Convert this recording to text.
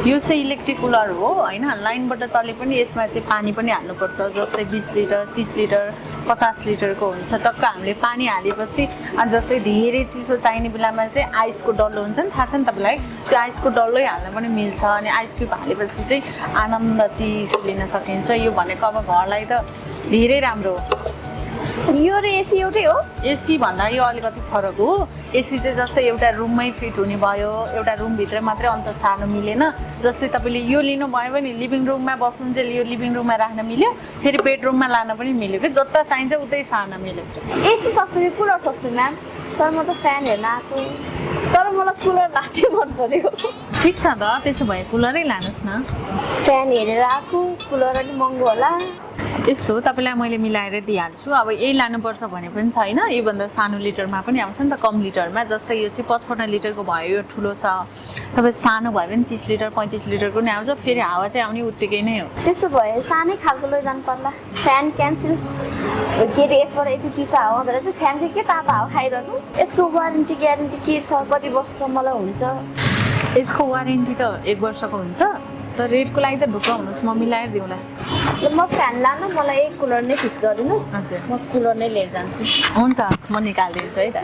यो चाहिँ electric cooler हो हैन लाइनबाट चले पनि यसमा चाहिँ पानी पनि हाल्नुपर्छ जस्तै 20 लिटर 30 लिटर 50 लिटरको हुन्छ टक्क हामीले पानी हालेपछि अनि जस्तै धेरै चिसो चाहिने बेलामा चाहिँ आइसको डल्लो हुन्छ नि थाहा छ नि तपाईलाई त्यो आइसको डल्लै हाल्न पनि मिल्छ अनि आइस क्युब हालेपछि चाहिँ आनन्द चिसो लिन सकिन्छ यो भनेको अब घरलाई त धेरै राम्रो हो यो र एसी एउटै हो एसी भन्दा यो अलिकति फरक हो एसी चाहिँ जस्तै एउटा रुममै फिट हुने भयो एउटा रुमभित्र मात्रै अन्त सार्न मिलेन जस्तै तपाईँले यो लिनुभयो भने लिभिङ रुममा बस्नुहुन्छ यो लिभिङ रुममा राख्न मिल्यो फेरि बेडरुममा लान पनि मिल्यो कि जता चाहिन्छ उतै सार्न मिल्यो एसी सस्तो कि कुलर सस्तो म्याम तर म त फ्यान हेर्न आएको तर मलाई कुलर लाटे मन पर्यो ठिक छ त त्यसो भए कुलरै लानुहोस् न फ्यान हेरेर आएको कुलर अलि महँगो होला यस्तो तपाईँलाई मैले मिलाएर दिइहाल्छु अब यही लानुपर्छ भने पनि छैन योभन्दा सानो लिटरमा पनि आउँछ नि त कम लिटरमा जस्तै यो चाहिँ 55 लिटरको भयो यो ठुलो छ तपाईँ सानो भयो भने 30 लिटर 35 लिटरको नि आउँछ फेरि हावा चाहिँ आउने उत्तिकै नै हो त्यसो भए सानै खालको लैजानु पर्ला फ्यान क्यान्सल के अरे यसबाट यति चिसो हावा आउँदा चाहिँ फ्यानको के तातो हावा खाइरहनु यसको वारेन्टी ग्यारेन्टी के छ कति वर्षसम्मलाई हुन्छ यसको वारेन्टी त 1 वर्षको हुन्छ तर रेटको लागि त ढुक्क हुनुहोस् म मिलाएर दिउँला म फ्यान लानु मलाई एक कुलर नै फिक्स गरिदिनुहोस् हजुर म कुलर नै लिएर जान्छु हुन्छ म निकालिदिन्छु है त